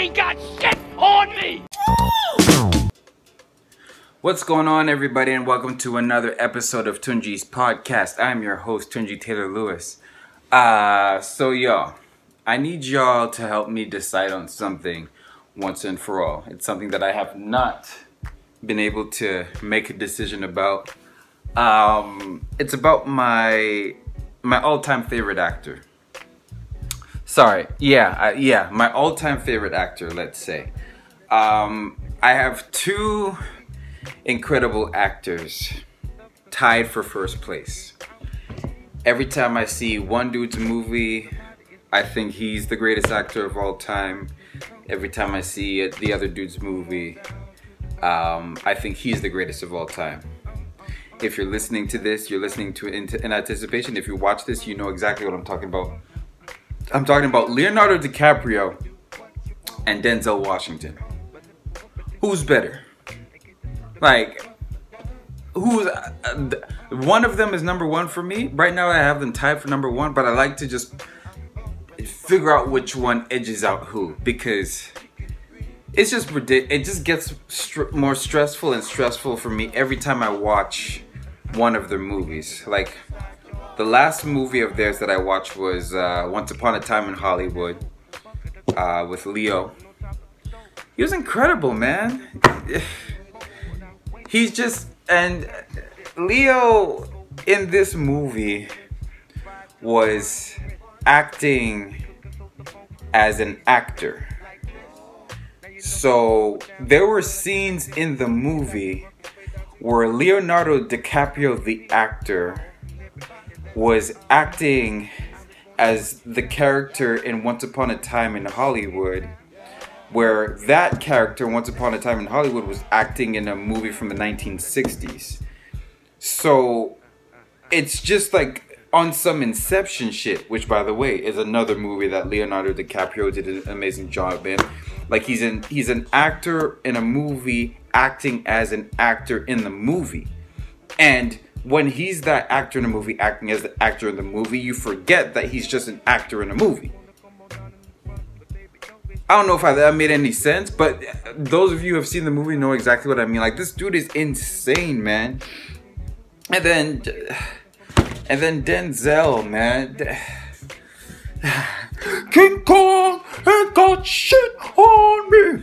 ain't got shit on me! What's going on, everybody, and welcome to another episode of Tunji's podcast. I'm your host, Tunji Taylor Lewis. So y'all, I need y'all to help me decide on something once and for all. It's something that I have not been able to make a decision about. It's about my all-time favorite actor. My all-time favorite actor, let's say. I have two incredible actors tied for first place. Every time I see one dude's movie, I think he's the greatest actor of all time. Every time I see the other dude's movie, I think he's the greatest of all time. If you're listening to this, you're listening to it in anticipation. If you watch this, you know exactly what I'm talking about. I'm talking about Leonardo DiCaprio and Denzel Washington. Who's better? Like, who's one of them is number one for me. Right now I have them tied for number one, but I like to just figure out which one edges out who, because it's just ridiculous. It just gets more stressful and stressful for me every time I watch one of their movies. Like, the last movie of theirs that I watched was Once Upon a Time in Hollywood with Leo. He was incredible, man. He's just, and Leo in this movie was acting as an actor. So there were scenes in the movie where Leonardo DiCaprio, the actor, was acting as the character in Once Upon a Time in Hollywood, where that character, Once Upon a Time in Hollywood, was acting in a movie from the 1960s. So it's just like on some Inception shit, which, by the way, is another movie that Leonardo DiCaprio did an amazing job in. Like, he's an actor in a movie acting as an actor in the movie. And when he's that actor in a movie acting as the actor in the movie, you forget that he's just an actor in a movie. I don't know if that made any sense, but those of you who have seen the movie know exactly what I mean. Like, this dude is insane, man. And then Denzel, man. King Kong ain't got shit on me.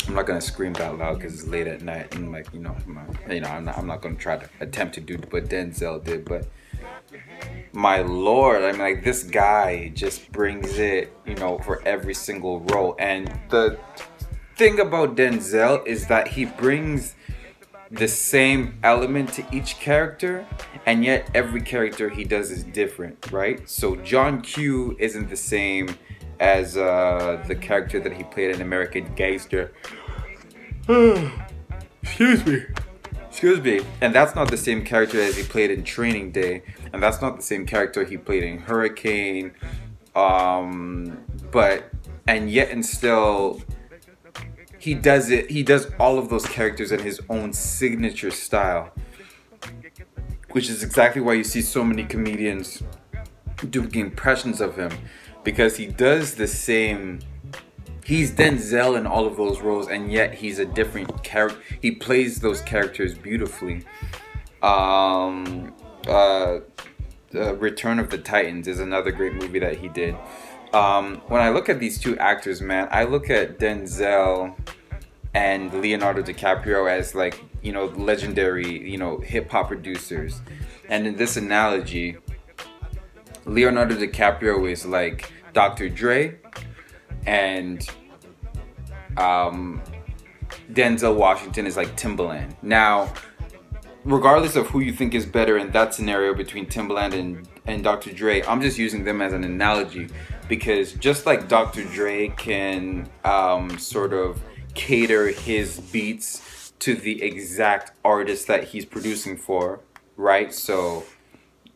I'm not gonna scream that loud because it's late at night, and like, I'm not gonna try to attempt to do what Denzel did, but my lord, I mean, like, this guy just brings it, for every single role. And the thing about Denzel is that he brings the same element to each character, and yet every character he does is different, right? So John Q isn't the same as the character that he played in American Gangster. Excuse me. And that's not the same character as he played in Training Day. And that's not the same character he played in Hurricane. Still, he does all of those characters in his own signature style. Which is exactly why you see so many comedians doing impressions of him. Because he does the same. He's Denzel in all of those roles, and yet he's a different character. He plays those characters beautifully. Return of the Titans is another great movie that he did. When I look at these two actors, man, I look at Denzel and Leonardo DiCaprio as, like, legendary, hip-hop producers. And in this analogy, Leonardo DiCaprio is like Dr. Dre, and Denzel Washington is like Timbaland. Now, regardless of who you think is better in that scenario between Timbaland and Dr. Dre, I'm just using them as an analogy, because just like Dr. Dre can sort of cater his beats to the exact artist that he's producing for, right? So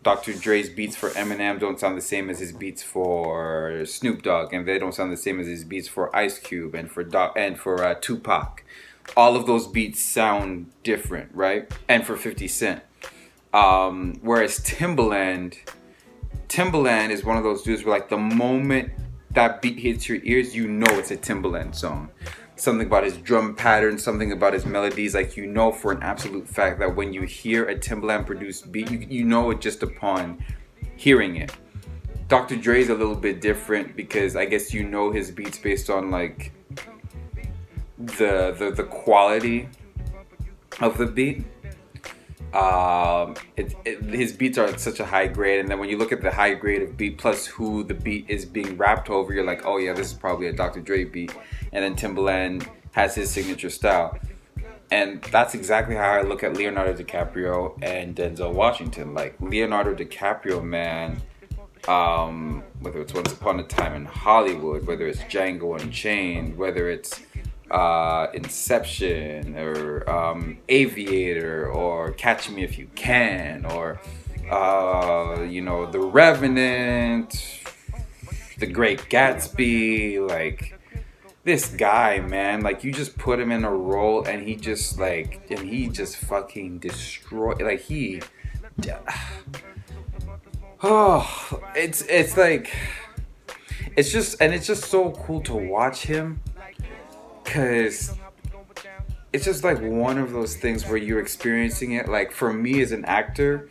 Dr. Dre's beats for Eminem don't sound the same as his beats for Snoop Dogg, and they don't sound the same as his beats for Ice Cube and for Tupac. All of those beats sound different, right? And for 50 Cent. Whereas Timbaland is one of those dudes where, like, the moment that beat hits your ears, you know it's a Timbaland song. Something about his drum pattern, something about his melodies, like you know for an absolute fact that when you hear a Timbaland produced beat, you know it just upon hearing it. Dr. Dre's a little bit different because I guess you know his beats based on like the quality of the beat. His beats are at such a high grade, and then when you look at the high grade of beat plus who the beat is being rapped over, you're like, oh yeah, this is probably a Dr. Dre beat. And then Timbaland has his signature style, and that's exactly how I look at Leonardo DiCaprio and Denzel Washington. Like Leonardo DiCaprio, man, whether it's Once Upon a Time in Hollywood, whether it's Django Unchained, whether it's Inception or Aviator or Catch Me If You Can or you know, The Revenant, The Great Gatsby. Like this guy, man, like you just put him in a role and he just fucking destroy. Like he it's like it's just so cool to watch him. Because it's just like one of those things where you're experiencing it. Like for me as an actor,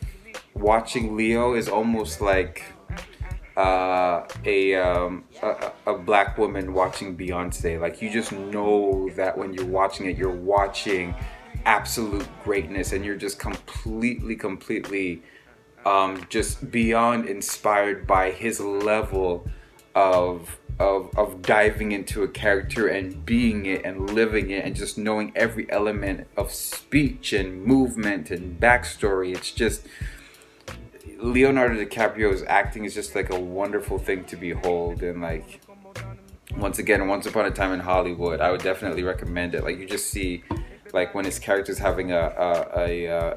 watching Leo is almost like a black woman watching Beyonce. Like you just know that when you're watching it, you're watching absolute greatness, and you're just completely just beyond inspired by his level of diving into a character and being it and living it and just knowing every element of speech and movement and backstory. It's just Leonardo DiCaprio's acting is just like a wonderful thing to behold. And like once again, Once Upon a Time in Hollywood, I would definitely recommend it. Like you just see like when his character's having a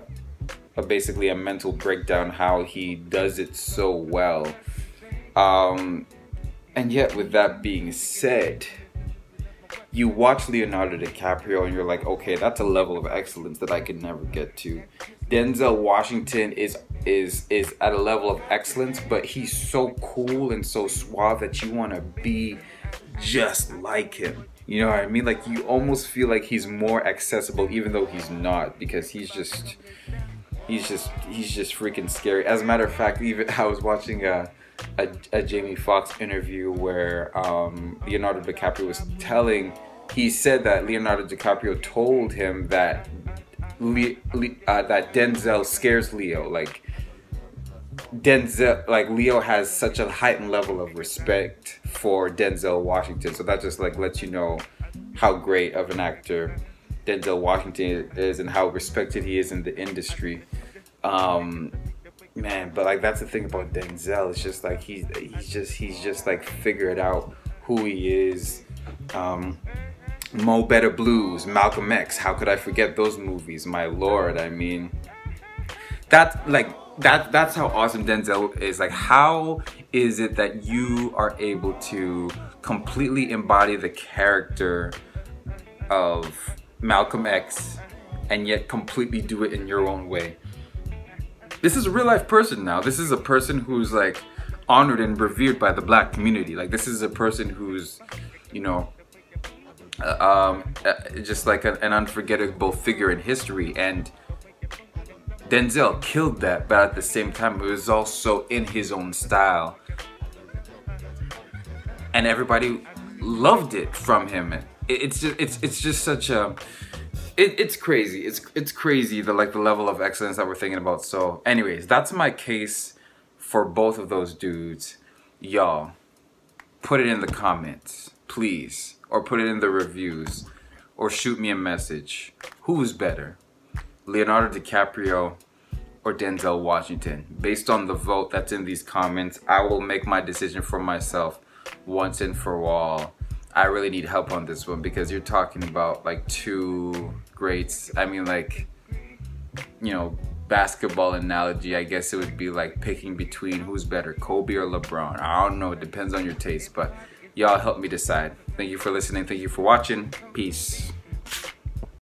basically a mental breakdown, how he does it so well. And yet, with that being said, you watch Leonardo DiCaprio and you're like, okay, that's a level of excellence that I could never get to. Denzel Washington is at a level of excellence, but he's so cool and so suave that you want to be just like him. You know what I mean? Like you almost feel like he's more accessible, even though he's not, because he's just freaking scary. As a matter of fact, even I was watching a Jamie Foxx interview where Leonardo DiCaprio was he said that Leonardo DiCaprio told him that that Denzel scares Leo. Like Leo has such a heightened level of respect for Denzel Washington. So that just like lets you know how great of an actor Denzel Washington is and how respected he is in the industry. Man, but like that's the thing about Denzel. It's just like he's just like figured out who he is. Mo Better Blues, Malcolm X. How could I forget those movies? My lord, I mean, that's how awesome Denzel is. Like, how is it that you are able to completely embody the character of Malcolm X and yet completely do it in your own way? This is a real life person now. This is a person who's like honored and revered by the black community. Like this is a person who's, you know, just like an unforgettable figure in history. And Denzel killed that, but at the same time, it was also in his own style. And everybody loved it from him. It's just such a... It's crazy. It's crazy the level of excellence that we're thinking about. So anyways, that's my case for both of those dudes. Y'all, put it in the comments, please, or put it in the reviews, or shoot me a message. Who's better, Leonardo DiCaprio or Denzel Washington? Based on the vote that's in these comments, I will make my decision for myself once and for all. I really need help on this one because you're talking about like two greats. I mean, like, you know, basketball analogy, I guess it would be like picking between who's better, Kobe or LeBron. I don't know, it depends on your taste, but y'all help me decide. Thank you for listening. Thank you for watching. Peace.